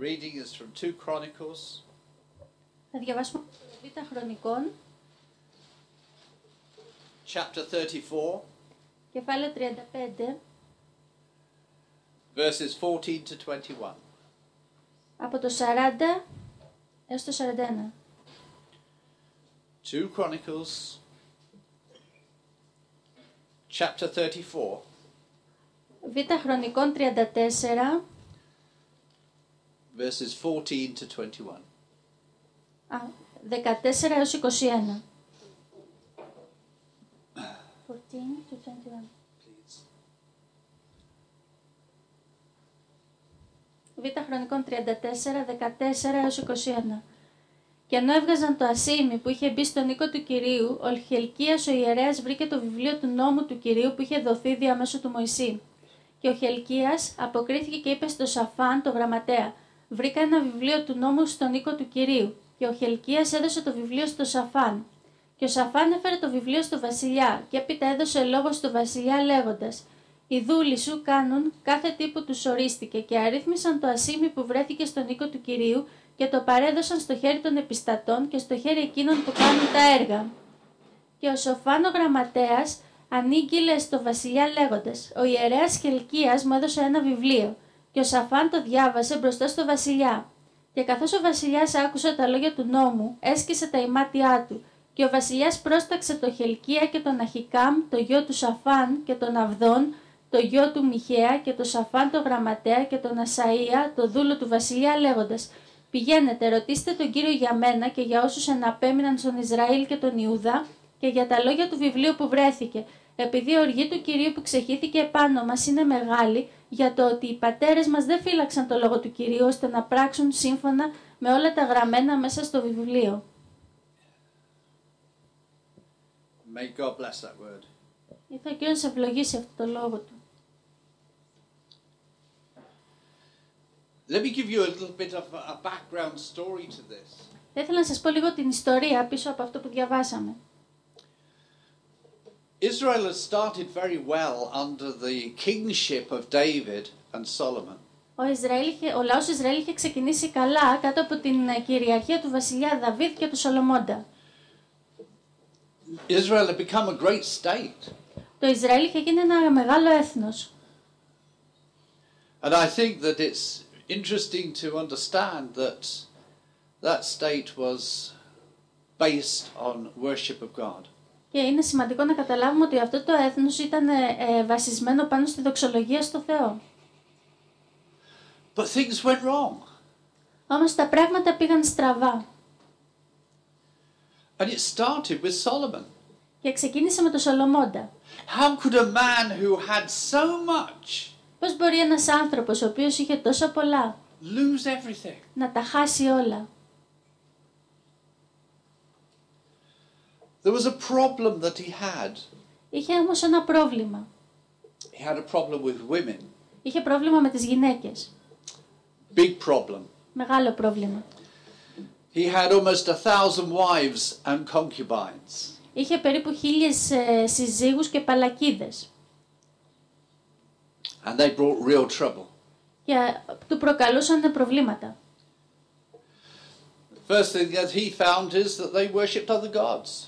reading is from 2 Chronicles. Θα διαβάσουμε το Β' Χρονικών, Chapter 34, κεφάλαιο 35, verses 14 to 21. από το 40 έως το 41. 2 Chronicles, chapter 34, Β' Χρονικών 34, verses 14 to 21. 14 έως 21. 14 to 21. Please. Β' Χρονικών 34, 14 έως 21. Και ενώ έβγαζαν το ασίμι που είχε μπει στον οίκο του Κυρίου, ο Χελκίας ο ιερέας βρήκε το βιβλίο του νόμου του Κυρίου που είχε δοθεί διαμέσου του Μωυσή. Και ο Χελκίας αποκρίθηκε και είπε στο Σαφάν, το γραμματέα: «Βρήκα ένα βιβλίο του νόμου στον οίκο του Κυρίου». Και ο Χελκίας έδωσε το βιβλίο στο Σαφάν. Και ο Σαφάν έφερε το βιβλίο στο βασιλιά, και έπειτα έδωσε λόγο στο βασιλιά λέγοντας: «Οι δούλοι σου κάνουν κάθε τι που τους ορίστηκε», και αρρύθμισαν το ασίμι που βρέθηκε στον οίκο του Κυρίου και το παρέδωσαν στο χέρι των επιστατών και στο χέρι εκείνων που κάνουν τα έργα. Και ο Σοφάν ο γραμματέας ανήγγειλε στο βασιλιά λέγοντας: «Ο ιερέας Χελκίας μου έδωσε ένα βιβλίο». Και ο Σαφάν το διάβασε μπροστά στο βασιλιά. Και καθώς ο βασιλιάς άκουσε τα λόγια του νόμου, έσκυσε τα ημάτια του. Και ο βασιλιάς πρόσταξε το Χελκία και τον Αχικάμ, το γιο του Σαφάν, και τον Αβδόν, το γιο του Μιχαία, και τον Σαφάν το γραμματέα, και τον Ασαΐα, το δούλο του βασιλιά, λέγοντας: «Πηγαίνετε, ρωτήστε τον Κύριο για μένα και για όσους εναπέμειναν στον Ισραήλ και τον Ιούδα, και για τα λόγια του βιβλίου που βρέθηκε, επειδή η οργή του Κυρίου που ξεχύθηκε επάνω μας είναι μεγάλη, για το ότι οι πατέρες μας δεν φύλαξαν το λόγο του Κυρίου, ώστε να πράξουν σύμφωνα με όλα τα γραμμένα μέσα στο βιβλίο». May God bless that word. Ήθελα και να σε ευλογήσει αυτό το λόγο του. Let me give you a little bit of a background story to this. Θα ήθελα να σας πω λίγο την ιστορία πίσω από αυτό που διαβάσαμε. Israel has started very well under the kingship of David and Solomon. Ο λαός Ισραήλ είχε ξεκινήσει καλά κάτω από την κυριαρχία του βασιλιά Δαβίδ και του Σολομώντα. Israel had become a great state. Το Ισραήλ είχε γίνει ένα μεγάλο έθνος. And I think that it's interesting to understand that that state was based on worship of God. Και είναι σημαντικό να καταλάβουμε ότι αυτό το έθνος ήταν βασισμένο πάνω στη δοξολογία στο Θεό. But things went wrong. Όμως τα πράγματα πήγαν στραβά. And it started with Solomon. Και ξεκίνησε με τον Σολομώντα. How could a man who had so much Πώς μπορεί ένας άνθρωπος ο οποίος είχε τόσα πολλά lose everything? να τα χάσει όλα? There was a problem that he had. Είχε όμως ένα πρόβλημα. He had a problem with women. Είχε πρόβλημα με τις γυναίκες. Big problem. Μεγάλο πρόβλημα. He had almost 1,000 wives and concubines. Είχε περίπου 1,000 συζύγους και παλακίδες. And they brought real trouble. Και του προκαλούσαν προβλήματα. The first thing that he found is that they worshipped other gods.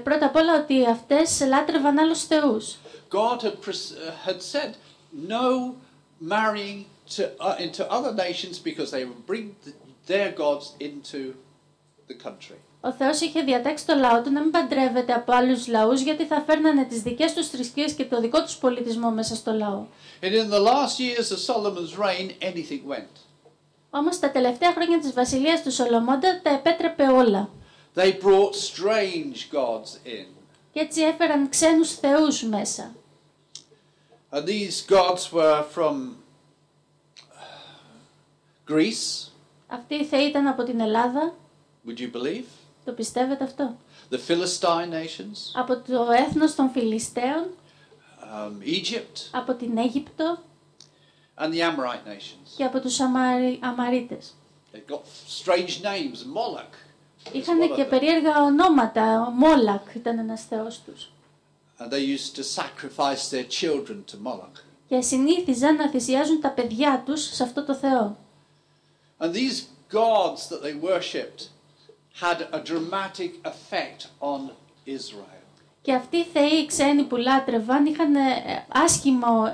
Πρώτα απ' όλα ότι αυτές λάτρευαν άλλους θεούς. God had said no marrying into other nations because they would bring their gods into the country. Ο Θεός είχε διατάξει το λαό του να μην παντρεύεται από άλλους λαούς, γιατί θα φέρνανε τις δικές τους θρησκείες και το δικό τους πολιτισμό μέσα στο λαό. And in the last years of Solomon's reign, anything went. Όμως τα τελευταία χρόνια της βασιλείας του Σολομώντα τα επέτρεπε όλα. They brought strange gods in. Και έτσι έφεραν ξένους θεούς μέσα. And these gods were from Greece. Αυτοί οι θεοί ήταν από την Ελλάδα. Would you believe? Το πιστεύετε αυτό? The Philistine nations. Από το έθνος των Φιλιστέων. Egypt. Από την Αίγυπτο. And the Amorite nations. Και από τους Αμαρίτες. They've got strange names. Moloch. Είχαν και περίεργα ονόματα. Ο Μόλακ ήταν ένας θεός τους. And they used to sacrifice their children to Moloch. Και συνήθιζαν να θυσιάζουν τα παιδιά τους σε αυτό το θεό. And these gods that they worshipped had a dramatic effect on Israel. Και αυτοί οι θεοί οι ξένοι που λάτρευαν είχαν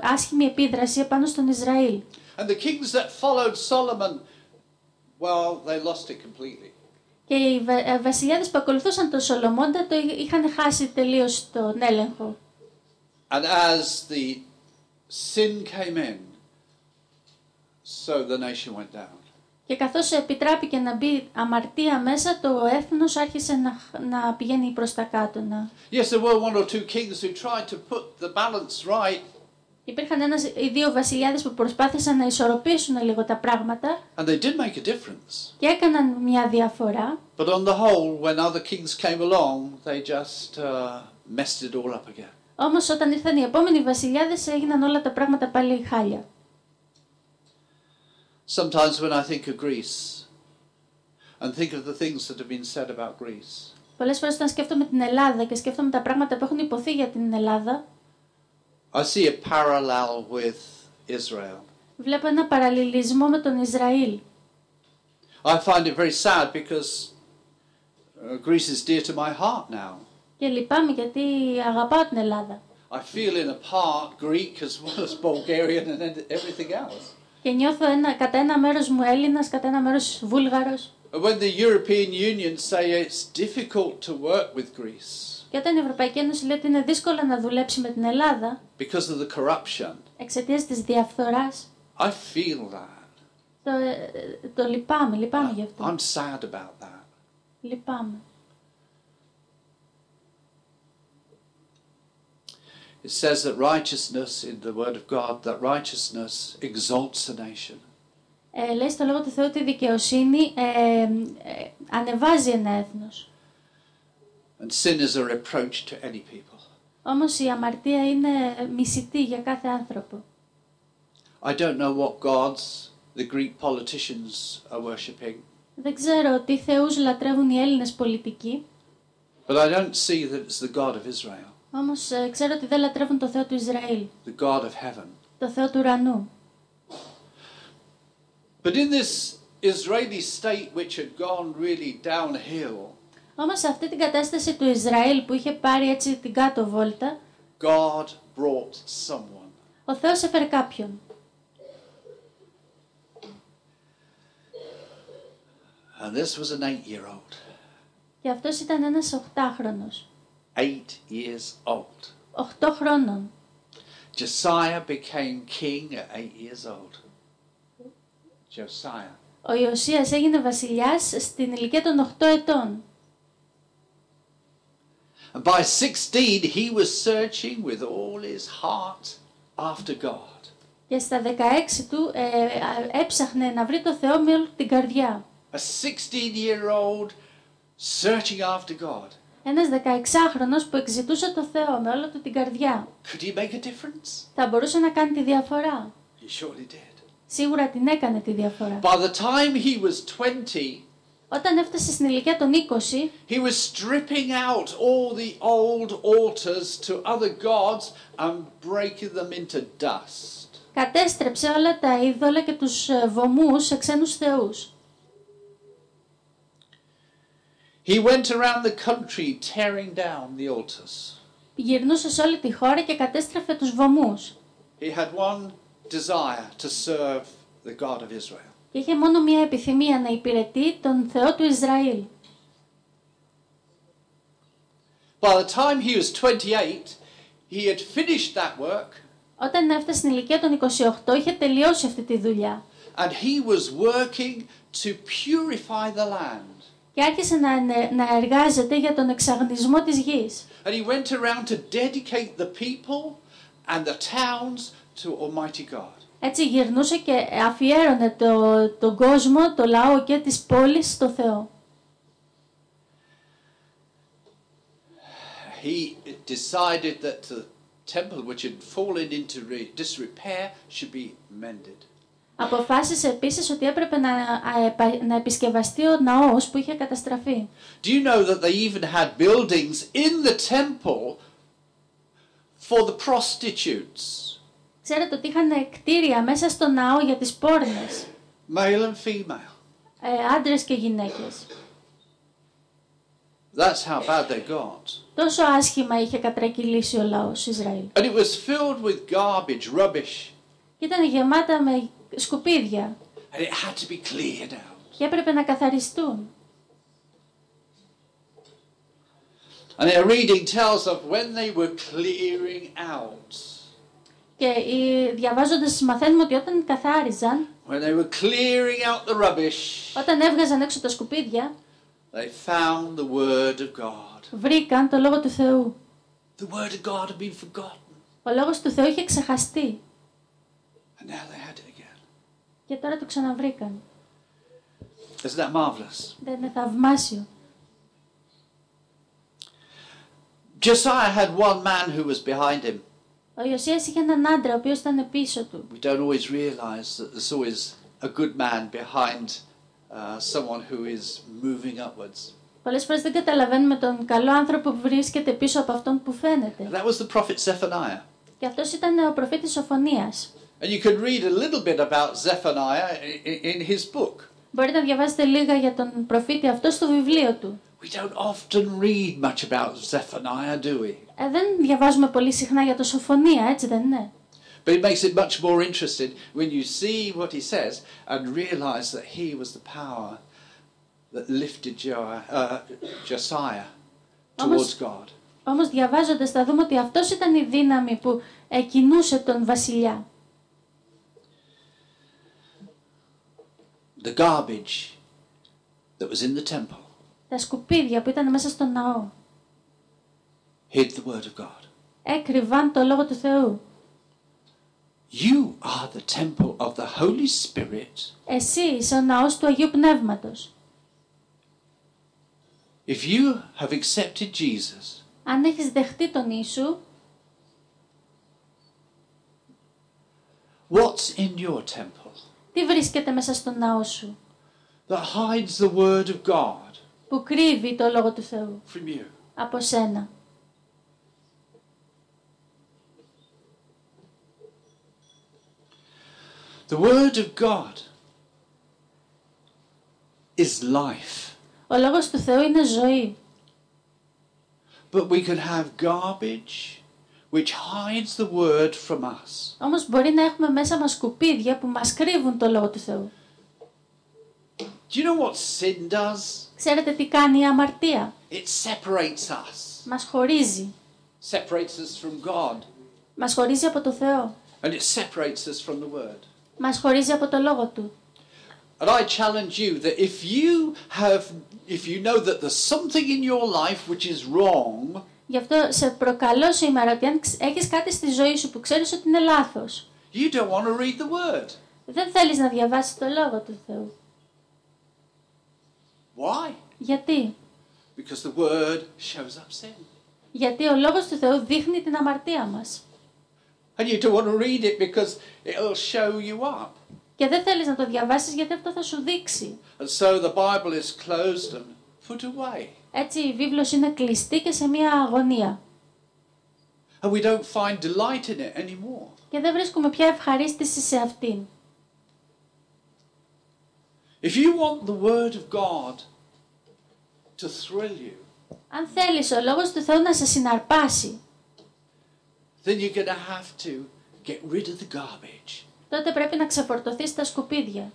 άσχημη επίδραση επάνω στον Ισραήλ. And the kings that followed Solomon, well, they lost it completely. Και οι βασιλιάδες που ακολουθούσαν τον Σολομώντα το είχαν χάσει τελείως τον έλεγχο. And as the sin came in, so the nation went down. Και καθώς επιτράπηκε να μπει αμαρτία μέσα, το έθνος άρχισε να πηγαίνει προς τα κάτω. Yes, there were one or two kings who tried to put the balance right. Υπήρχαν ένας ή δύο βασιλιάδες που προσπάθησαν να ισορροπήσουν λίγο τα πράγματα. And they did make a difference. Και έκαναν μια διαφορά. But on the whole, when other kings came along, they just messed it all up again. Όμως όταν ήρθαν οι επόμενοι βασιλιάδες έγιναν όλα τα πράγματα πάλι χάλια. Sometimes when I think of Greece and think of the things that have been said about Greece, Πολλές φορές όταν σκέφτομαι την Ελλάδα και σκέφτομαι τα πράγματα που έχουν υποθεί για την Ελλάδα, I see a parallel with Israel. βλέπω ένα παραλληλισμό με τον Ισραήλ. I find it very sad because Greece is dear to my heart now. Και λυπάμαι γιατί αγαπάω την Ελλάδα. I feel in a part Greek as well as Bulgarian and everything else. Και νιώθω κατά ένα μέρος μου Έλληνας, κατά ένα μέρος Βούλγαρος. When the European Union say it's difficult to work with Greece Και όταν η Ευρωπαϊκή Ένωση λέει ότι είναι δύσκολο να δουλέψει με την Ελλάδα, because of the corruption, εξαιτίας της διαφθοράς, I feel that. το λυπάμαι γι' αυτό. I'm sad about that. Λυπάμαι. It says that righteousness in the word of God, that righteousness exalts a nation. Λέει στο λόγο του Θεού ότι η δικαιοσύνη ανεβάζει ένα έθνος. And sin is a reproach to any people. Όμως η αμαρτία είναι μισητή για κάθε άνθρωπο. I don't know what gods the Greek politicians are worshipping. Δεν ξέρω τι θεούς λατρεύουν οι Έλληνες πολιτικοί. But I don't see that it's the God of Israel. Όμως ξέρω ότι δεν λατρεύουν το Θεό του Ισραήλ. The God of heaven. Το Θεό του ουρανού. But in this Israeli state which had gone really downhill, Όμως σε αυτή την κατάσταση του Ισραήλ που είχε πάρει έτσι την κάτω βόλτα, God brought someone. ο Θεός έφερε κάποιον. And this was an 8-year-old. Και αυτός ήταν ένας 8χρονος. 8 years old. 8 χρόνων. Josiah became king at 8 years old. Josiah. Ο Ιωσίας έγινε βασιλιάς στην ηλικία των 8 ετών. And by 16 he was searching with all his heart after God. Και στα 16 του έψαχνε να βρει το Θεό με όλη την καρδιά. A 16-year-old searching after God. Ένας 16χρονος που εξητούσε το Θεό με όλη του την καρδιά. Could he make a difference? Θα μπορούσε να κάνει τη διαφορά. He surely did. Σίγουρα την έκανε τη διαφορά. By the time he was 20, Όταν έφτασε στην ηλικία των 20, he was stripping out all the old altars to other gods and breaking them into dust. κατέστρεψε όλα τα είδωλα και τους βωμούς σε ξένους θεούς. He went around the country tearing down the altars. Γυρνούσε σε όλη τη χώρα και κατέστρεφε τους βωμούς. He had one desire to serve the God of Israel. Και είχε μόνο μία επιθυμία να υπηρετεί τον Θεό του Ισραήλ. By the time he was 28, he had finished that work. Όταν έφτασε στην ηλικία των 28, είχε τελειώσει αυτή τη δουλειά. And he was working to purify the land. Και άρχισε να εργάζεται για τον εξαγνισμό της γης. And he went around to dedicate the people and the towns to Almighty God. Έτσι γυρνούσε και αφιέρωνε τον κόσμο, το λαό και τις πόλεις στο Θεό. He decided that the temple which had fallen into disrepair should be mended. Αποφάσισε επίσης ότι έπρεπε να επισκευαστεί ο ναός που είχε καταστραφεί. Do you know that they even had buildings in the temple for the prostitutes? Ξέρετε ότι είχαν κτίρια μέσα στο ναό για τις πόρνες. Male and female. άντρες και γυναίκες. That's how bad they got. Τόσο άσχημα είχε κατρακυλήσει ο λαός Ισραήλ. And it was filled with garbage, rubbish. Και ήταν γεμάτα με σκουπίδια And it had to be cleared out. και έπρεπε να καθαριστούν. And our reading tells of when they were clearing out. Και διαβάζοντας μαθαίνουμε ότι όταν καθάριζαν, When they were clearing out the rubbish, όταν έβγαζαν έξω τα σκουπίδια, they found the word of God. βρήκαν το Λόγο του Θεού. The word of God had been forgotten. Ο Λόγος του Θεού είχε ξεχαστεί And now they had it again. και τώρα το ξαναβρήκαν. Isn't that marvelous? Δεν είναι θαυμάσιο? Josiah had one man who was behind him. Ο Ιωσίας είχε έναν άντρα ο οποίος ήταν πίσω του. We don't always realize that there's always a good man behind someone who is moving upwards. Πολλές φορές δεν καταλαβαίνουμε τον καλό άνθρωπο που βρίσκεται πίσω από αυτόν που φαίνεται. And that was the prophet Zephaniah. Και αυτός ήταν ο προφήτης Σοφονίας. And you can read a little bit about Zephaniah in his book. Μπορείτε να διαβάσετε λίγα για τον προφήτη αυτό στο βιβλίο του. We don't often read much about Zephaniah, do we? Δεν διαβάζουμε πολύ συχνά για το Σοφονία, έτσι δεν είναι? But it makes it much more interesting when you see what he says and realize that he was the power that lifted Josiah towards God. Όμως διαβάζοντας θα δούμε ότι αυτός ήταν η δύναμη που κινούσε τον βασιλιά. The garbage that was in the temple Τα σκουπίδια που ήταν μέσα στον ναό hid the word of God. έκρυβαν το Λόγο του Θεού. You are the temple of the Holy Spirit. Εσύ είσαι ο ναός του Αγίου Πνεύματος. If you have accepted Jesus, Αν έχεις δεχτεί τον Ιησού, what's in your temple τι βρίσκεται μέσα στον ναό σου that hides the word of God που κρύβει το Λόγο του Θεού from you? από σένα? The word of God is life. Ο Λόγος του Θεού είναι ζωή. But we can have garbage which hides the word from us. Όμως μπορεί να έχουμε μέσα μας σκουπίδια που μας κρύβουν το Λόγο του Θεού. Do you know what sin does? Ξέρετε τι κάνει η αμαρτία? It separates us. Μας χωρίζει. Separates us from God. Μας χωρίζει από το Θεό. And it separates us from the word. Μας χωρίζει από το Λόγο Του. And I challenge you that if you know that there's something in your life which is wrong, Γι' αυτό σε προκαλώ σήμερα ότι αν έχεις κάτι στη ζωή σου που ξέρεις ότι είναι λάθος, you don't want to read the word. δεν θέλεις να διαβάσεις το Λόγο του Θεού. Why? Γιατί? Because the word shows up sin. Γιατί ο Λόγος του Θεού δείχνει την αμαρτία μας. And you don't want to read it because it'll show you up. Και δεν θέλεις να το διαβάσεις γιατί αυτό θα σου δείξει. And so the Bible is closed and put away. Έτσι η βίβλος είναι κλειστή και σε μια αγωνία. And we don't find delight in it anymore. Και δεν βρίσκουμε πια ευχαρίστηση σε αυτήν. If you want the word of God to thrill you, Αν θέλεις ο Λόγος του Θεού να σε συναρπάσει, then you're going to have to get rid of the garbage. τότε πρέπει να ξεφορτωθείς τα σκουπίδια.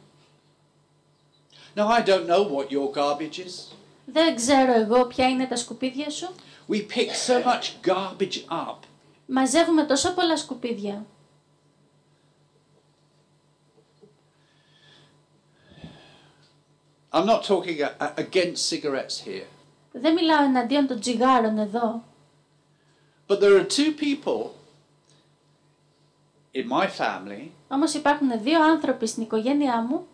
Now I don't know what your garbage is. Δεν ξέρω εγώ ποια είναι τα σκουπίδια σου. We pick so much garbage up. Μαζεύουμε τόσο πολλά σκουπίδια. I'm not talking against cigarettes here. Δεν μιλάω εναντίον των τσιγάρων εδώ. But there are two people in my family Όμως υπάρχουν δύο άνθρωποι στην οικογένειά μου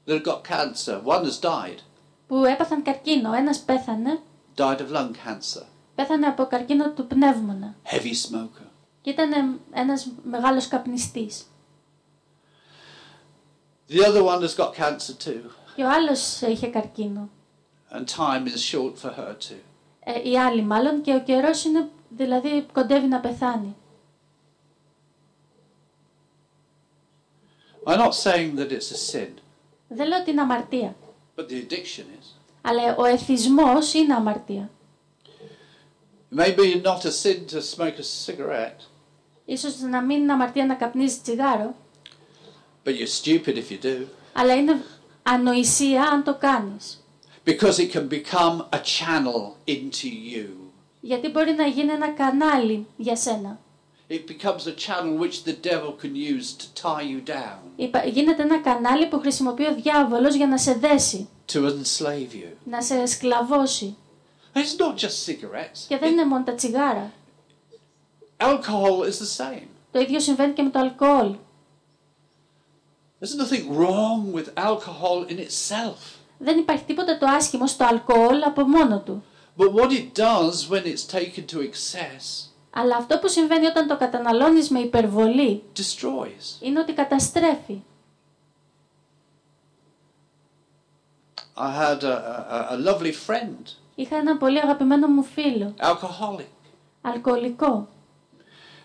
that have got cancer. One has died. που έπαθαν καρκίνο. Ένας πέθανε. Died of lung cancer. Πέθανε από καρκίνο του πνεύμονα. Heavy smoker. Και ήταν ένας μεγάλος καπνιστής. The other one has got cancer too. Και ο άλλος είχε καρκίνο. And time is short for her too. Η άλλη μάλλον, και ο καιρός είναι, δηλαδή κοντεύει να πεθάνει. I'm not saying that it's a sin. Δεν λέω ότι είναι αμαρτία. but the addiction is. Αλλά ο εθισμός είναι αμαρτία. Maybe not a sin to smoke a cigarette, Ίσως να μην είναι αμαρτία να καπνίζεις τσιγάρο, but you're stupid if you do. αλλά είναι ανοησία αν το κάνεις. Because it can become a channel into you. Γιατί μπορεί να γίνει ένα κανάλι για σένα. It becomes a channel which the devil can use to tie you down, Γίνεται ένα κανάλι που χρησιμοποιεί ο διάβολος για να σε δέσει, to enslave you. να σε σκλαβώσει. And it's not just cigarettes. Και δεν είναι μόνο τα τσιγάρα. Alcohol is the same. Το ίδιο συμβαίνει και με το αλκοόλ. There's nothing wrong with alcohol in itself. Δεν υπάρχει τίποτα το άσχημο στο αλκοόλ από μόνο του. But what it does when it's taken to excess Αλλά αυτό που συμβαίνει όταν το καταναλώνεις με υπερβολή destroys. είναι ότι καταστρέφει. I had a lovely friend, Είχα ένα πολύ αγαπημένο μου φίλο, alcoholic. αλκοολικό.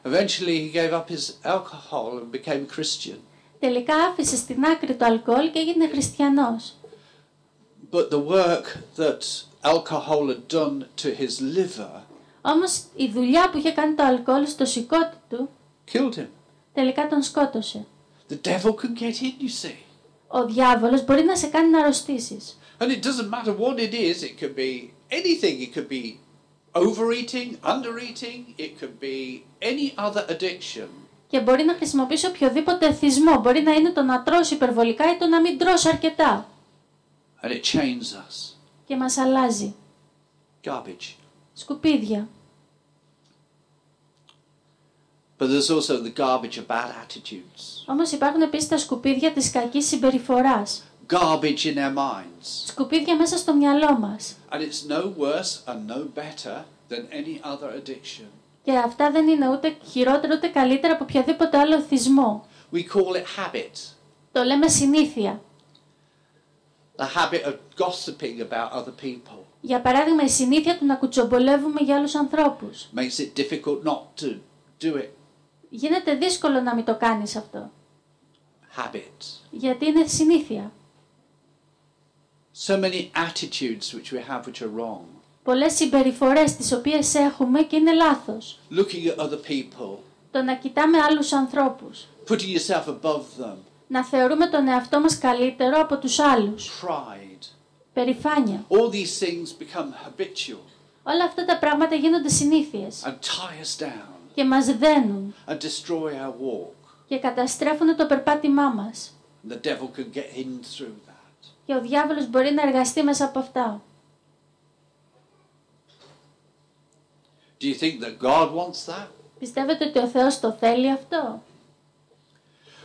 Eventually he gave up his alcohol and became Christian. Τελικά άφησε στην άκρη το αλκοόλ και έγινε χριστιανός. But the work that alcohol had done to his liver Όμως η δουλειά που είχε κάνει το αλκοόλ στο σηκώτη του killed him. τελικά τον σκότωσε. The devil can get in, you see. Ο διάβολος μπορεί να σε κάνει να αρρωστήσεις. And it doesn't matter what it is. It could be anything. It could be overeating, undereating. It could be any other addiction. Και μπορεί να χρησιμοποιήσει οποιοδήποτε εθισμό. Μπορεί να είναι το να τρως υπερβολικά ή το να μην τρως αρκετά. And it chains us. Και μας αλλάζει. Garbage. Σκουπίδια. But there's also the garbage of bad attitudes. Όμως υπάρχουν επίσης τα σκουπίδια της κακής συμπεριφοράς. Garbage in our minds. Σκουπίδια μέσα στο μυαλό μας. And it's no worse and no better than any other addiction. Και αυτά δεν είναι ούτε χειρότερο ούτε καλύτερα από οποιαδήποτε άλλο εθισμό. We call it habit. Το λέμε συνήθεια. The habit of gossiping about other people Για παράδειγμα, η συνήθεια του να κουτσομπολεύουμε για άλλους ανθρώπους. makes it difficult not to do it. Γίνεται δύσκολο να μην το κάνεις αυτό. Habit. Γιατί είναι συνήθεια. So many attitudes which we have which are wrong. Πολλές συμπεριφορές τις οποίες έχουμε και είναι λάθος. Looking at other people, Το να κοιτάμε άλλους ανθρώπους. putting yourself above them, Να θεωρούμε τον εαυτό μας καλύτερο από τους άλλους. pride. Περηφάνεια. All these things become habitual Όλα αυτά τα πράγματα γίνονται συνήθειες and tie us down και μας δένουν and destroy our walk. και καταστρέφουν το περπάτημά μας. And the devil can get in through that. Και ο διάβολος μπορεί να εργαστεί μέσα από αυτά. Do you think that God wants that? Πιστεύετε ότι ο Θεός το θέλει αυτό?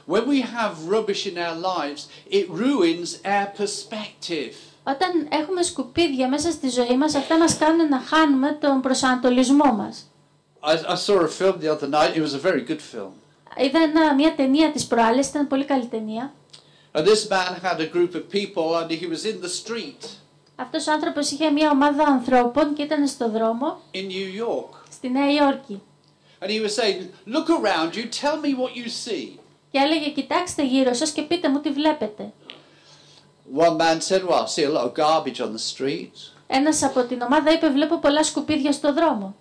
When we have rubbish in our lives, it ruins our perspective. Όταν έχουμε σκουπίδια μέσα στη ζωή μας, αυτά μας κάνουν να χάνουμε τον προσανατολισμό μας. I saw a film the other night. It was a very good film. Είδα μια ταινία της προάλλες, ήταν πολύ καλή ταινία. And this man had a group of people and he was in the street Αυτός ο άνθρωπος είχε μια ομάδα ανθρώπων και ήταν στο δρόμο, in New York. στη Νέα Υόρκη. And he was saying, look around you, tell me what you see. Και έλεγε, κοιτάξτε γύρω σας και πείτε μου τι βλέπετε. One man said, well, I see a lot of garbage on the street. Ένας από την ομάδα είπε, βλέπω πολλά σκουπίδια στο δρόμο.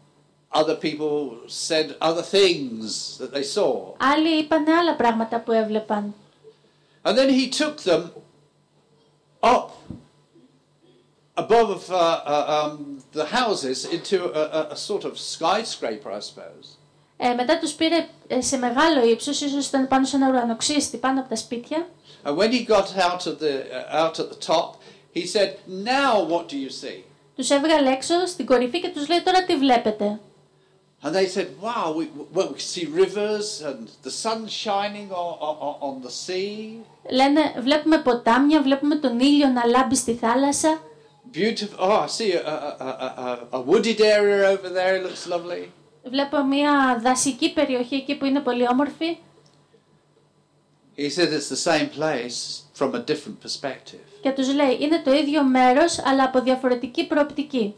Other people said other things that they saw. Άλλοι είπαν άλλα πράγματα που έβλεπαν. And then he took them up above the houses into a sort of skyscraper, I suppose. Μετά τους πήρε σε μεγάλο ύψος, ίσως ήταν πάνω σε ένα ουρανοξύστη, πάνω από τα σπίτια. And when he got out at the top, he said, now what do you see? Τους έβγαλε έξω στην κορυφή και τους λέει, τώρα τι βλέπετε? And they said, wow, we see rivers and the sun shining on the sea. Λένε, βλέπουμε ποτάμια, βλέπουμε τον ήλιο να λάμπει στη θάλασσα. Beautiful. Oh, I see a wooded area over there. It looks lovely. Βλέπω μια δασική περιοχή εκεί που είναι πολύ όμορφη. He said it's the same place from a different perspective. Και τους λέει, είναι το ίδιο μέρος, αλλά από διαφορετική προοπτική.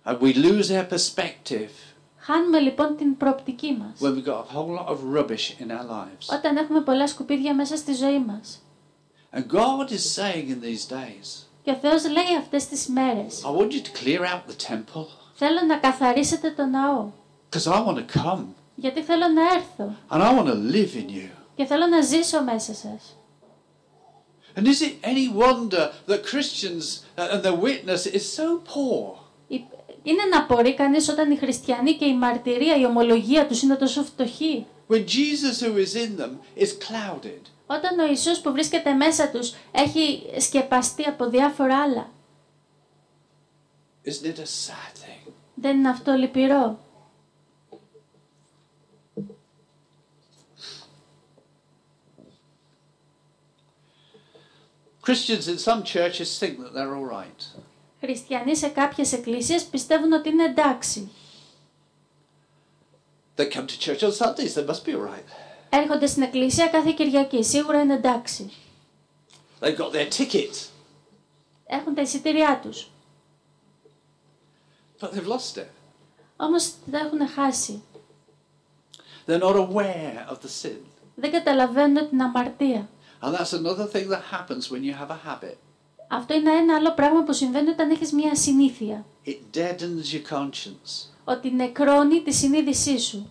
And we lose our perspective Χάνουμε λοιπόν την προοπτική μας. when we've got a whole lot of rubbish in our lives. Όταν έχουμε πολλά σκουπίδια μέσα στη ζωή μας. And God is saying in these days, Και ο Θεός λέει αυτές τις μέρες, I want you to clear out the temple θέλω να καθαρίσετε το ναό, because I want to come γιατί θέλω να έρθω and I want to live in you. και θέλω να ζήσω μέσα σας. And is it any wonder that Christians and their witness is so poor? Είναι να απορεί κανείς όταν οι χριστιανοί και η μαρτυρία, η ομολογία τους είναι τόσο φτωχοί. When Jesus who is in them is clouded. Όταν ο Ιησούς που βρίσκεται μέσα τους έχει σκεπαστεί από διάφορα άλλα. Isn't it a sad thing? Δεν είναι αυτό λυπηρό? Christians in some churches think that they're all right. Χριστιανοί σε κάποιες εκκλησίες πιστεύουν ότι είναι εντάξει. They come to church on Sundays, they must be all right. Έρχονται στην εκκλησία κάθε Κυριακή, σίγουρα είναι εντάξει. They've got their ticket, Έχουν τα εισιτήριά τους. but they've lost it. Όμως τα έχουν χάσει. They're not aware of the sin. Δεν καταλαβαίνουν την αμαρτία. And that's another thing that happens when you have a habit. Αυτό είναι ένα άλλο πράγμα που συμβαίνει όταν έχεις μία συνήθεια. It deadens your conscience. Ότι νεκρώνει τη συνείδησή σου.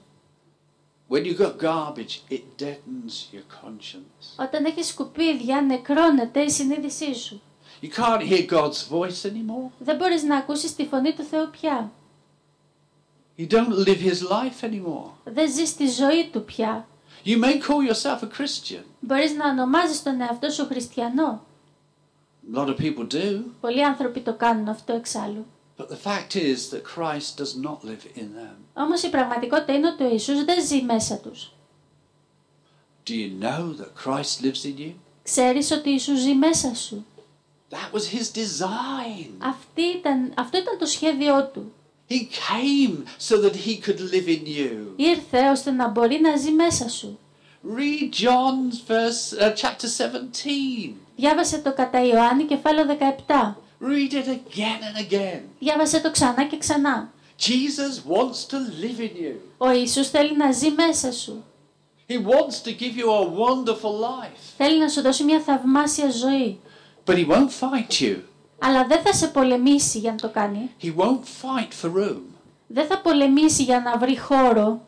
When you've got garbage, it deadens your conscience. Όταν έχεις σκουπίδια, νεκρώνεται η συνείδησή σου. You can't hear God's voice anymore. Δεν μπορείς να ακούσεις τη φωνή του Θεού πια. You don't live His life anymore. Δεν ζεις τη ζωή του πια. You may call yourself a Christian. Μπορείς να ονομάζεις τον εαυτό σου χριστιανό. A lot of people do. Πολλοί άνθρωποι το κάνουν αυτό εξάλλου. But the fact is that Christ does not live in them. Όμως η πραγματικότητα είναι ότι ο Ιησούς δεν ζει μέσα τους. Do you know that Christ lives in you? Ξέρεις ότι ο Ιησούς ζει μέσα σου. That was His design. Αυτό ήταν το σχέδιό του. He came so that He could live in you. Ήρθε ώστε να μπορεί να ζει μέσα σου. Read John's chapter 17. Διάβασε το κατά Ιωάννη κεφάλαιο 17. Read it again and again. Διάβασε το ξανά και ξανά. Jesus wants to live in you. Ο Ιησούς θέλει να ζει μέσα σου. He wants to give you a wonderful life. Θέλει να σου δώσει μια θαυμάσια ζωή. But He won't fight you. Αλλά δεν θα σε πολεμήσει για να το κάνει. He won't fight for room. Δεν θα πολεμήσει για να βρει χώρο.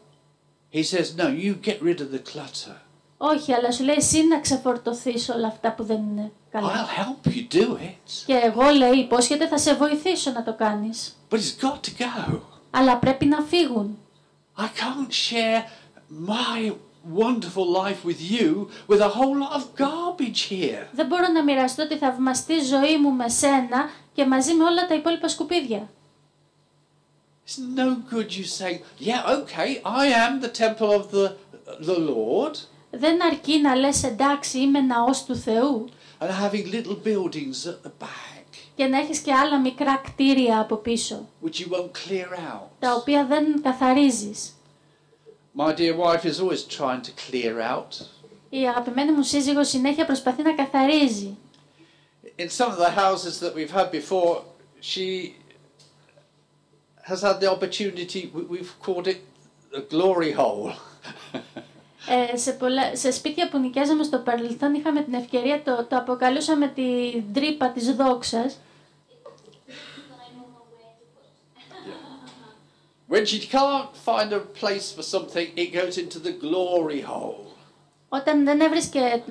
He says, no, you get rid of the clutter. Όχι, αλλά σου λέει εσύ να ξεφορτωθείς όλα αυτά που δεν είναι καλά. I'll help you do it. Και εγώ, λέει, υπόσχεται θα σε βοηθήσω να το κάνεις. But it's got to go. Αλλά πρέπει να φύγουν. I can't share my wonderful life with you with a whole lot of garbage here. Δεν μπορώ να μοιραστώ τη θαυμαστή ζωή μου με σένα και μαζί με όλα τα υπόλοιπα σκουπίδια. It's no good you saying, yeah, okay, I am the temple of the Lord. Δεν αρκεί να λες εντάξει είμαι ναός του Θεού And having little buildings at the back, και να έχεις και άλλα μικρά κτίρια από πίσω, which you won't clear out. τα οποία δεν καθαρίζεις. My dear wife is always trying to clear out. Η αγαπημένη μου σύζυγος συνέχεια προσπαθεί να καθαρίζει. In some of the houses that we've had before, she has had the opportunity, we've called it a glory hole. Σε σπίτια που νοικιάζαμε στο παρελθόν είχαμε την ευκαιρία, το αποκαλούσαμε την τρύπα της δόξας. When she can't find a place for something, it goes into the glory hole. Όταν δεν έβρισκε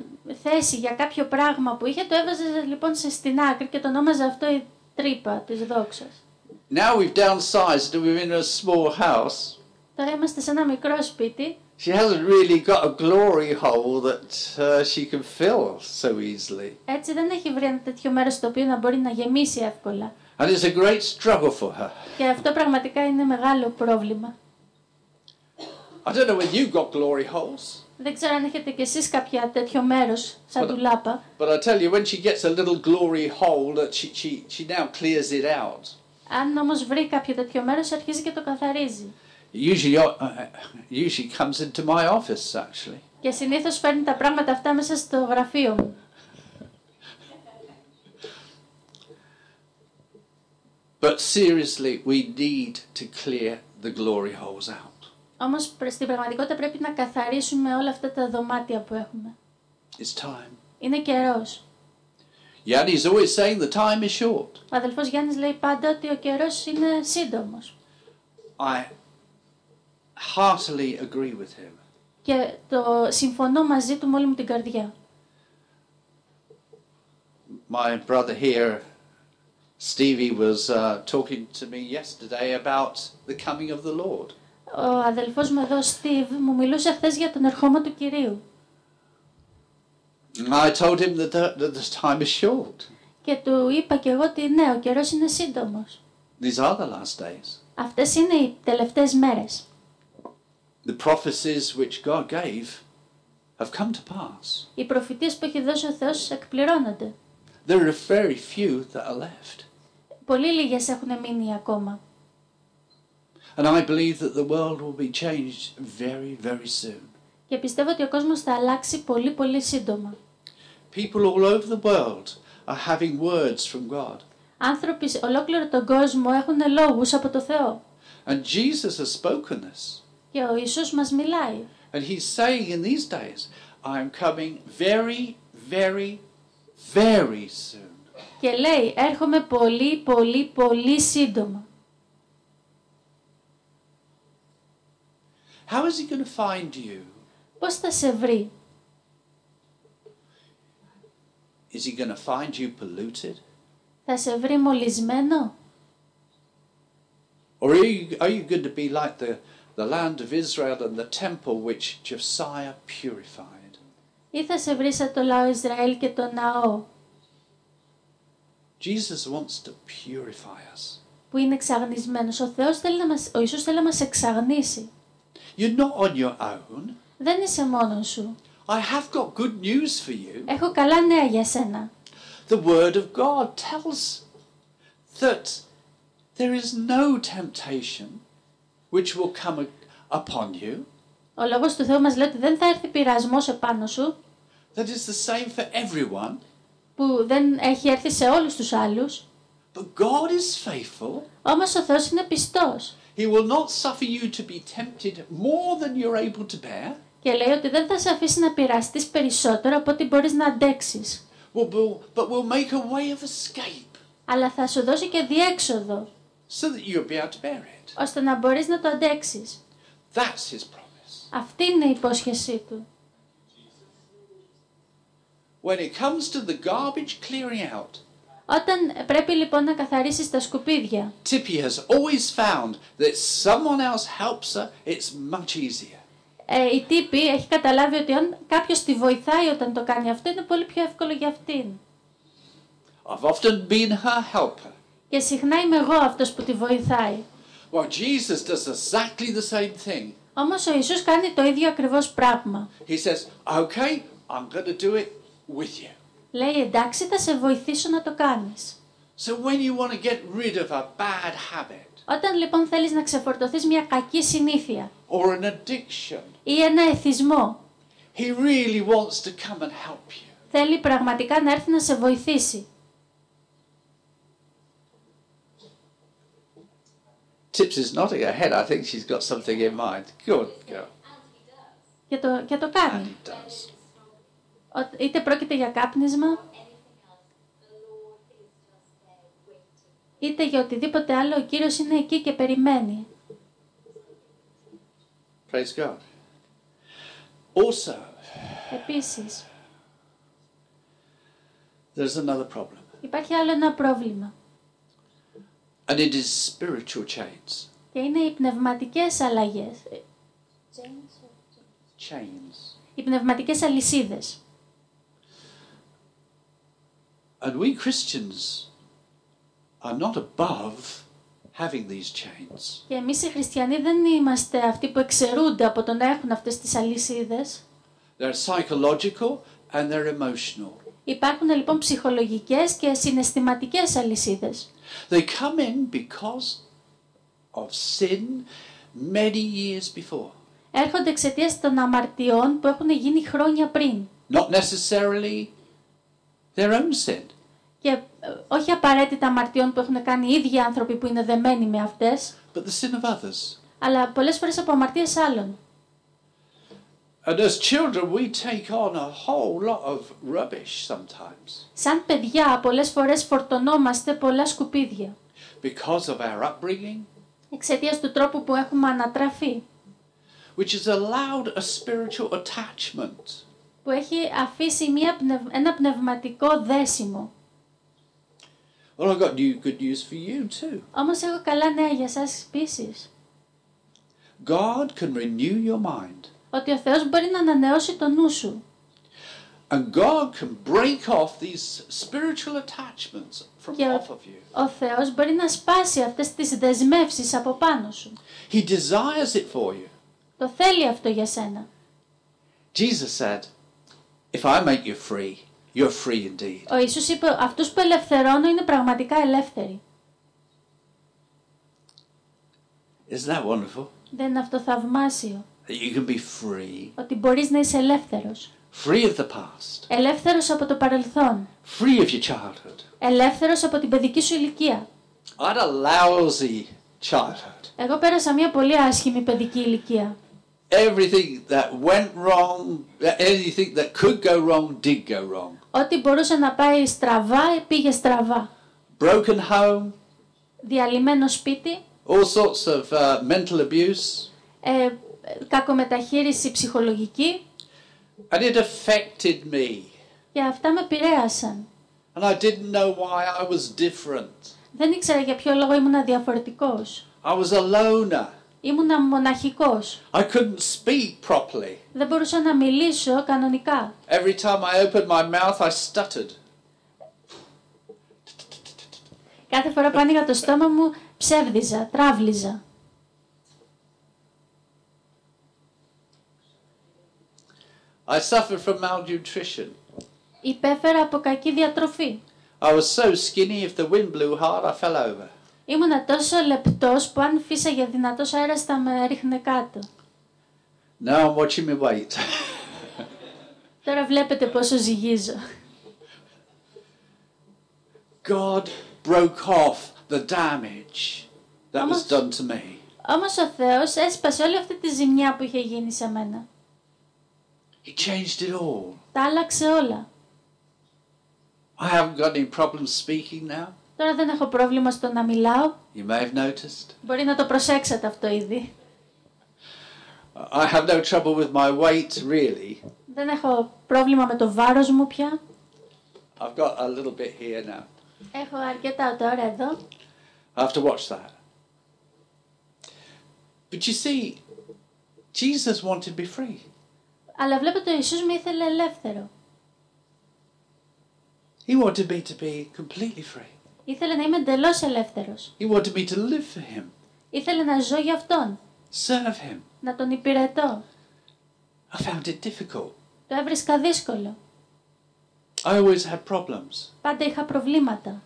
θέση για κάποιο πράγμα που είχε, το έβαζε λοιπόν στην άκρη και το ονόμαζε αυτό η τρύπα της δόξας. Now we've downsized and we're in a small house. Τώρα είμαστε σε ένα μικρό σπίτι. She hasn't really got a glory hole that she can fill so easily. Έτσι δεν έχει βρει ένα τέτοιο μέρος στο οποίο να μπορεί να γεμίσει εύκολα. And it's a great struggle for her. Και αυτό πραγματικά είναι μεγάλο πρόβλημα. I don't know whether you've got glory holes. Δεν ξέρω αν έχετε κι εσείς κάποια τέτοιο μέρος σαν ντουλάπα. But I tell you, when she gets a little glory hole, that she now clears it out. Αν όμως βρει κάποιο τέτοιο μέρος, αρχίζει και το καθαρίζει. Usually comes into my office, actually. Και συνήθως φέρνει τα πράγματα αυτά μέσα στο γραφείο μου. But seriously, we need to clear the glory holes out. Όμως στην πραγματικότητα πρέπει να καθαρίσουμε όλα αυτά τα δωμάτια που έχουμε. It's time. Είναι καιρός. Yanni's always saying the time is short. Ο αδελφός Γιάννης λέει πάντα ότι ο καιρός είναι σύντομος. I heartily agree with him. Και συμφωνώ μαζί του με όλη μου την καρδιά. My brother here, Stevie, was talking to me yesterday about the coming of the Lord. Ο αδελφός μου εδώ, Steve, μου μιλούσε χθες για τον ερχόμενο του Κυρίου. I told him that the time is short. Και του είπα και εγώ ότι ναι, ο καιρός είναι σύντομος. These are the last days. Αυτές είναι οι τελευταίες μέρες. The prophecies which God gave have come to pass. Οι προφητείες που έχει δώσει ο Θεός εκπληρώνονται. There are very few that are left. Πολύ λίγες έχουν μείνει ακόμα. And I believe that the world will be changed very, very soon. Και πιστεύω ότι ο κόσμος θα αλλάξει πολύ πολύ σύντομα. People all over the world are having words from God. Άνθρωποι σε ολόκληρο τον κόσμο έχουν λόγους από το Θεό. And Jesus has spoken this. Και ο Ιησούς μας μιλάει. And he's saying in these days, I am coming very, very, very soon. Και λέει, έρχομαι πολύ πολύ πολύ σύντομα. How is he going to find you? Πώς θα σε βρει? Is he going to find you polluted? Θα σε βρει μολυσμένο? Or are you going to be like the land of Israel and the temple which Josiah purified? Ή θα σε βρει σαν το λαό Ισραήλ και το ναό Jesus wants to purify us. που είναι εξαγνισμένος. Ο Ιησούς θέλει να μας εξαγνίσει. You're not on your own. Δεν είσαι μόνος σου. I have got good news for you. Έχω καλά νέα για σένα. The Word of God tells that there is no temptation which will come upon you. Ο λόγος του Θεού μας λέει ότι δεν θα έρθει πειρασμός επάνω σου, That is the same for everyone. που δεν έχει έρθει σε όλους τους άλλους. But God is faithful. Όμως ο Θεός είναι πιστός. He will not suffer you to be tempted more than you're able to bear. Και λέει ότι δεν θα σε αφήσει να πειραστείς περισσότερο από ό,τι μπορείς να αντέξεις. But will make a way of escape Αλλά θα σου δώσει και διέξοδο, so that you'll be able to bear it. ώστε να μπορείς να το αντέξεις. That's his promise. Αυτή είναι η υπόσχεσή του. When it comes to the garbage clearing out, Όταν πρέπει λοιπόν να καθαρίσεις τα σκουπίδια, Tippy has always found that someone else helps her, it's much easier. η Τύπη έχει καταλάβει ότι αν κάποιος τη βοηθάει όταν το κάνει αυτό, είναι πολύ πιο εύκολο για αυτήν. I've often been her helper. Και συχνά είμαι εγώ αυτός που τη βοηθάει. Well, Jesus does exactly the same thing. Όμως ο Ιησούς κάνει το ίδιο ακριβώς πράγμα. He says, okay, I'm going to do it with you. Λέει, εντάξει, θα σε βοηθήσω να το κάνεις. So when you want to get rid of a bad habit Όταν λοιπόν θέλεις να ξεφορτωθείς μια κακή συνήθεια or an addiction, ή ένα εθισμό, he really wants to come and help you. θέλει πραγματικά να έρθει να σε βοηθήσει. Tips is nodding her head. I think she's got something in mind. Good girl. Και το And κάνει. he does. Είτε πρόκειται για κάπνισμα, είτε για οτιδήποτε άλλο, ο Κύριος είναι εκεί και περιμένει. Praise God. Also, Επίσης, there's another problem. υπάρχει άλλο ένα πρόβλημα. And it is spiritual chains. Και είναι οι πνευματικές αλλαγές. Chains. Οι πνευματικές αλυσίδες. And we Christians are not above having these chains. Και εμείς οι χριστιανοί δεν είμαστε αυτοί που εξαιρούνται από το να έχουν αυτές τις αλυσίδες. They're psychological and they're emotional. Υπάρχουν λοιπόν ψυχολογικές και συναισθηματικές αλυσίδες. They come in because of sin many years before. Έρχονται εξαιτίας των αμαρτιών που έχουν γίνει χρόνια πριν. Not necessarily their own sin. Και όχι απαραίτητα αμαρτιών που έχουν κάνει οι ίδιοι άνθρωποι που είναι δεμένοι με αυτές, But the sin of others. αλλά πολλές φορές από αμαρτίες άλλων. And as children, we take on a whole lot of rubbish sometimes Σαν παιδιά, πολλές φορές φορτωνόμαστε πολλά σκουπίδια. because of our upbringing, Εξαιτίας του τρόπου που έχουμε ανατραφεί, which has allowed a spiritual attachment. που έχει αφήσει ένα πνευματικό δέσιμο. Well, I've got good news for you too. Όμως έχω καλά νέα για σας επίσης. God can renew your mind. Ότι ο Θεός μπορεί να ανανεώσει το νου σου. And God can break off these spiritual attachments from Και off of you. ο Θεός μπορεί να σπάσει αυτές τις δεσμεύσεις από πάνω σου. He desires it for you. Το θέλει αυτό για σένα. Jesus said, if I make you free, you're free indeed. Ο Ιησούς είπε, αυτούς που ελευθερώνω είναι πραγματικά ελεύθεροι. Isn't that wonderful? Δεν είναι αυτό θαυμάσιο? That you can be free. Ότι μπορείς να είσαι ελεύθερος. Free of the past. Ελεύθερος από το παρελθόν. Free of your childhood. Ελεύθερος από την παιδική σου ηλικία. I had a lousy childhood. Εγώ πέρασα μια πολύ άσχημη παιδική ηλικία. Everything that went wrong, anything that could go wrong, did go wrong. Ό,τι μπορούσε να πάει στραβά, πήγε στραβά. Broken home, Διαλυμένο σπίτι, all sorts of mental abuse. κακομεταχείριση ψυχολογική, And it affected me. και αυτά με επηρέασαν. And I didn't know why I was different. Δεν ήξερα για ποιο λόγο ήμουν διαφορετικός. I was a loner. Ήμουνα μοναχικός. I couldn't speak properly. Δεν μπορούσα να μιλήσω κανονικά. Every time I opened my mouth, I stuttered. Κάθε φορά που άνοιγα το στόμα μου, ψεύδιζα, τράβλιζα. I suffered from malnutrition. Υπέφερα από κακή διατροφή. I was so skinny, if the wind blew hard, I fell over. Ήμουνα τόσο λεπτός που αν φύσαγε δυνατός αέρας θα με ρίχνε κάτω. Now I'm watching my weight. Τώρα βλέπετε πόσο ζυγίζω. God broke off the damage that was done to me. Όμως ο Θεός έσπασε όλη αυτή τη ζημιά που είχε γίνει σε μένα. He changed it all. Τα άλλαξε όλα. I haven't got any problems speaking now. Τώρα δεν έχω πρόβλημα στο να μιλάω. You may have noticed. Μπορεί να το προσέξετε αυτό ήδη. I have no trouble with my weight, really. Δεν έχω πρόβλημα με το βάρος μου πια. I've got a little bit here now. Έχω αρκετά τώρα εδώ. I have to watch that. But you see, Jesus wanted to be free. Αλλά βλέπετε ο Ιησούς με ήθελε ελεύθερο. He wanted me to be completely free. Ήθελε να είμαι εντελώς ελεύθερος. He wanted me to live for him, Ήθελε να ζω για Αυτόν. serve him. Να Τον υπηρετώ. I found it difficult. Το έβρισκα δύσκολο. I always had problems. Πάντα είχα προβλήματα.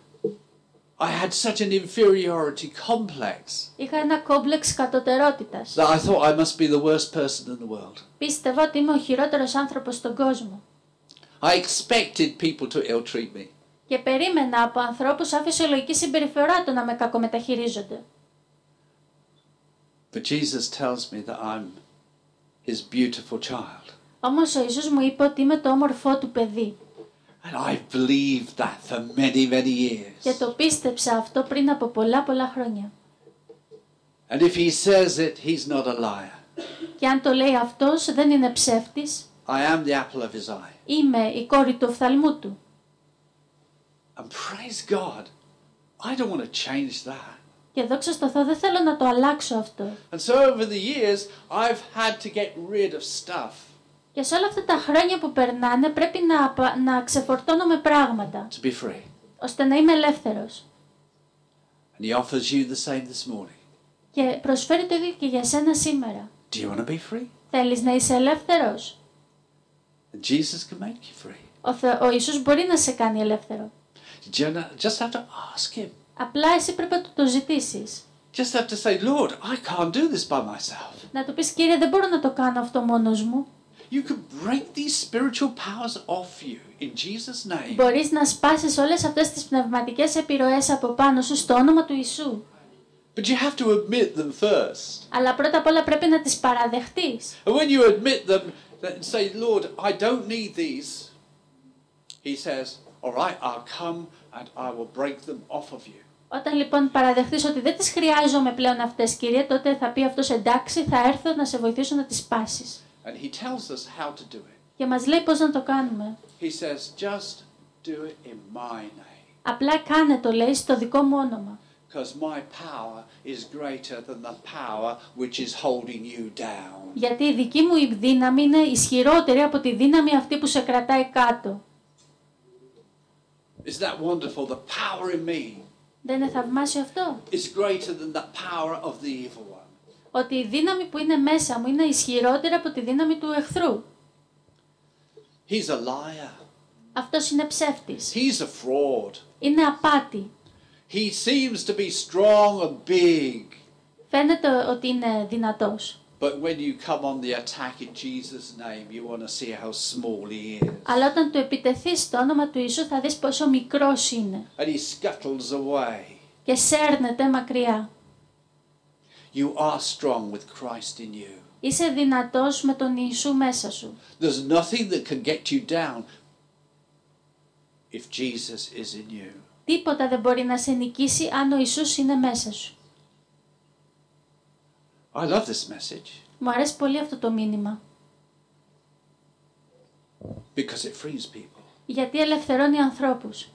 I had such an inferiority complex Είχα ένα κόμπλεξ κατωτερότητας. that I thought I must be the worst person in the world. Πίστευα ότι είμαι ο χειρότερος άνθρωπος στον κόσμο. I expected people to ill-treat me. Και περίμενα από ανθρώπους σαν φυσιολογική συμπεριφορά το να με κακομεταχειρίζονται. But Jesus tells me that I'm his beautiful child. Όμως ο Ιησούς μου είπε ότι είμαι το όμορφό του παιδί. And I've believed that for many, many years. Και το πίστεψα αυτό πριν από πολλά χρόνια. And if he says it, he's not a liar. Και αν το λέει αυτός, δεν είναι ψεύτης. I am the apple of his eye. Είμαι η κόρη του οφθαλμού του. And praise God, I don't want to change that. Και δόξα στο Θεό, δεν θέλω να το αλλάξω αυτό. And so over the years, I've had to get rid of stuff. Και σε όλα αυτά τα χρόνια που περνάνε πρέπει να ξεφορτώνω με πράγματα, To be free. ώστε να είμαι ελεύθερος. And he offers you the same this morning. Και προσφέρει το ίδιο και για σένα σήμερα. Do you want to be free? Θέλεις να είσαι ελεύθερος? And Jesus can make you free. Ο Ιησούς μπορεί να σε κάνει ελεύθερο. You just have to ask him. Απλά εσύ πρέπει να το ζητήσεις. Just have to say, Lord, I can't do this by myself. Να του πεις, Κύριε, δεν μπορώ να το κάνω αυτό μόνος μου. You can break these spiritual powers off you in Jesus' name. Μπορείς να σπάσεις όλες αυτές τις πνευματικές επιρροές από πάνω σου στο όνομα του Ιησού. But you have to admit them first. Αλλά πρώτα απ' όλα πρέπει να τις παραδεχτείς. And when you admit them and say, Lord, I don't need these, he says, all right, I'll come and I will break them off of you. Όταν λοιπόν παραδεχτείς ότι δεν τις χρειάζομαι πλέον αυτές, Κύριε, τότε θα πει αυτός, εντάξει, θα έρθω να σε βοηθήσω να τις σπάσεις. And he tells us how to do it. Και μας λέει πώς να το κάνουμε. He says, just do it in my name. Απλά κάνε το, λέει, στο δικό μου όνομα. Because my power is greater than the power which is holding you down. Γιατί η δική μου η δύναμη είναι ισχυρότερη από τη δύναμη αυτή που σε κρατάει κάτω. Is that wonderful? The power in me Δεν είναι θαυμάσιο αυτό? is greater than the power of the evil one. Ότι η δύναμη που είναι μέσα μου είναι ισχυρότερη από τη δύναμη του εχθρού. He's a liar. Αυτός είναι ψεύτης. He's a fraud. Είναι απάτη. He seems to be strong and big. Φαίνεται ότι είναι δυνατός. But when you come on the attack in Jesus' name, you want to see how small he is. Αλλά όταν του επιτεθείς στο όνομα του Ιησού θα δεις πόσο μικρός είναι. And he scuttles away. Και σέρνεται μακριά. You are strong with Christ in you. Είσαι δυνατός με τον Ιησού μέσα σου. There's nothing that can get you down if Jesus is in you. Τίποτα δεν μπορεί να σε νικήσει αν ο Ιησούς είναι μέσα σου. I love this message Μου αρέσει πολύ αυτό το μήνυμα. because it frees people. Γιατί ελευθερώνει ανθρώπους.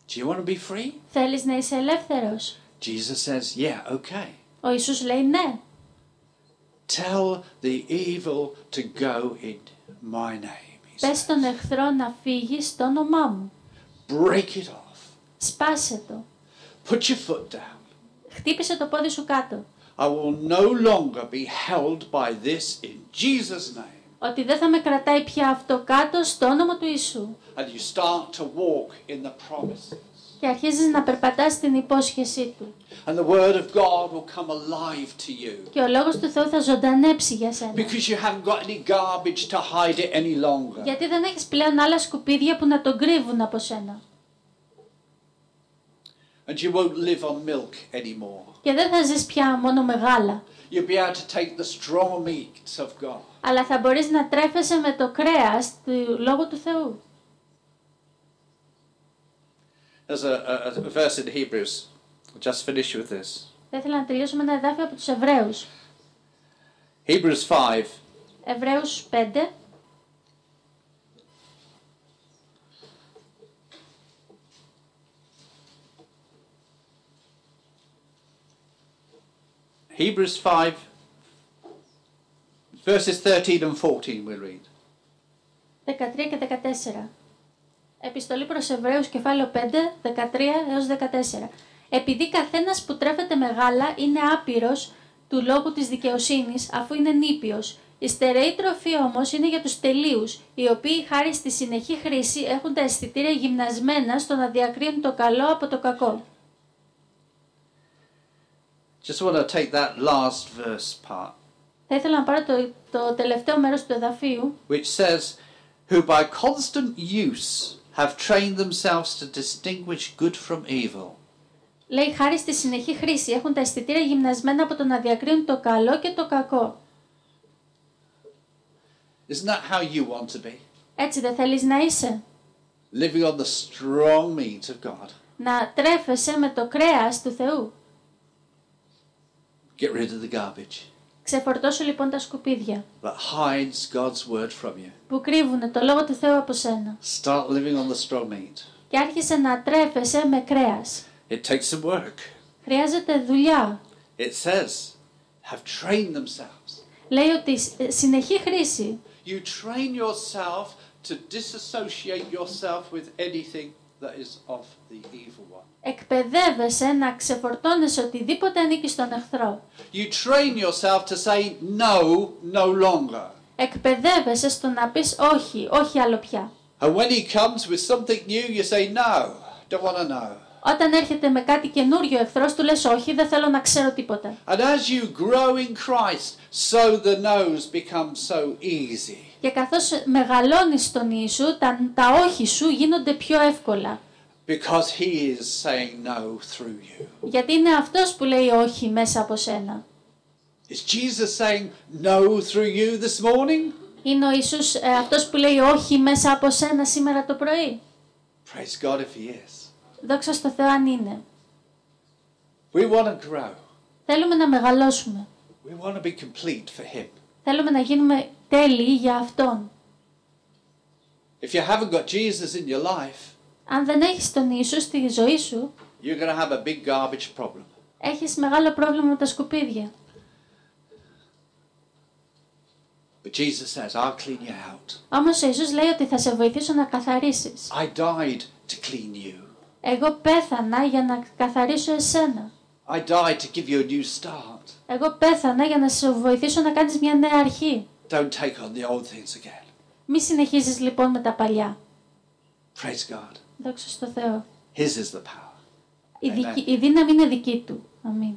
Do you want to be free? Θέλεις να είσαι ελεύθερος? Jesus says, yeah, okay. Ο Ιησούς λέει ναι. Tell the evil to go in my name. He Πες says. στον εχθρό να φύγει στο όνομά μου. Break it off. Σπάσε το. Put your foot down. Χτύπησε το πόδι σου κάτω. I will no longer be held by this in Jesus' name. Ότι δεν θα με κρατάει πια αυτό κάτω στο όνομα του Ιησού. And you start to walk in the promises. Και αρχίζεις να περπατάς στην υπόσχεσή του. And the word of God will come alive to you. Και ο λόγος του Θεού θα ζωντανέψει για σένα. Because you haven't got any garbage to hide it any longer. Γιατί δεν έχεις πλέον άλλα σκουπίδια που να τον κρύβουν από σένα. And you won't live on milk anymore. Και δεν θα ζεις πια μόνο με γάλα. You'll be able to take the strong meats of God. Αλλά θα μπορείς να τρέφεσαι με το κρέας του Λόγου του Θεού. There's a verse in Hebrews. I'll just finish with this. Θα ήθελα να τελειώσω με ένα εδάφιο από τους Εβραίους. Hebrews 5. Εβραίους 5. Hebrews 5, verses 13 and 14 we'll read. 13 και 14. Επιστολή προς Εβραίους κεφάλαιο 5, 13 έως 14. Επειδή καθένας που τρέφεται με γάλα είναι άπειρος του λόγου της δικαιοσύνης, αφού είναι νήπιος. Η στερεή τροφή όμως είναι για τους τελείους, οι οποίοι χάρη στη συνεχή χρήση έχουν τα αισθητήρια γυμνασμένα στο να διακρίνουν το καλό από το κακό. Just want to take that last verse part, Θα ήθελα να πάρω το τελευταίο μέρος του εδαφίου, which says, who by constant use have trained themselves to distinguish good from evil. λέει χάρη στη συνεχή χρήση έχουν τα αισθητήρια γυμνασμένα από το να διακρίνουν το καλό και το κακό. Isn't that how you want to be? Έτσι δεν θέλεις να είσαι? Living on the strong meat of God. Να τρέφεσαι με το κρέας του Θεού. Get rid of the garbage Ξεφορτώσου λοιπόν τα σκουπίδια that hides God's word from you. που κρύβουν το Λόγο του Θεού από σένα. Start living on the strong meat. Και άρχισε να τρέφεσαι με κρέας. It takes some work. Χρειάζεται δουλειά. It says, have trained themselves. Λέει ότι συνεχή χρήση. You train yourself to disassociate yourself with anything that is of the evil one. Εκπαιδεύεσαι να ξεφορτώνεσαι οτιδήποτε ανήκει στον εχθρό. You train yourself to say no, no longer. Εκπαιδεύεσαι στο να πεις όχι, όχι άλλο πια. And when he comes with something new, you say no, don't want to know. Όταν έρχεται με κάτι καινούριο ο εχθρός του λες όχι, δεν θέλω να ξέρω τίποτα. And as you grow in Christ, so the no's become so easy. Και καθώς μεγαλώνεις στον Ιησού, τα όχι σου γίνονται πιο εύκολα. Because he is saying no through you. Γιατί είναι αυτός που λέει όχι μέσα από σένα. Is Jesus saying no through you this morning? Είναι ο Ιησούς αυτός που λέει όχι μέσα από σένα σήμερα το πρωί. Praise God if he is. Δόξα στο Θεό αν είναι. We want to grow. Θέλουμε να μεγαλώσουμε. We want to be complete for him. Θέλουμε να γίνουμε τέλειοι για Αυτόν. If you haven't got Jesus in your life, Αν δεν έχεις τον Ιησού στη ζωή σου, you're going to have a big garbage problem. έχεις μεγάλο πρόβλημα με τα σκουπίδια. But Jesus says, I'll clean you out. Όμως ο Ιησούς λέει ότι θα σε βοηθήσω να καθαρίσεις. I died to clean you. Εγώ πέθανα για να καθαρίσω εσένα. I died to give you a new start. Εγώ πέθανα για να σε βοηθήσω να κάνεις μια νέα αρχή. Don't take on the old things again. Μη συνεχίζεις λοιπόν με τα παλιά. Praise God. Δόξα στο Θεό. His is the power. Η δύναμη είναι δική του. Αμήν.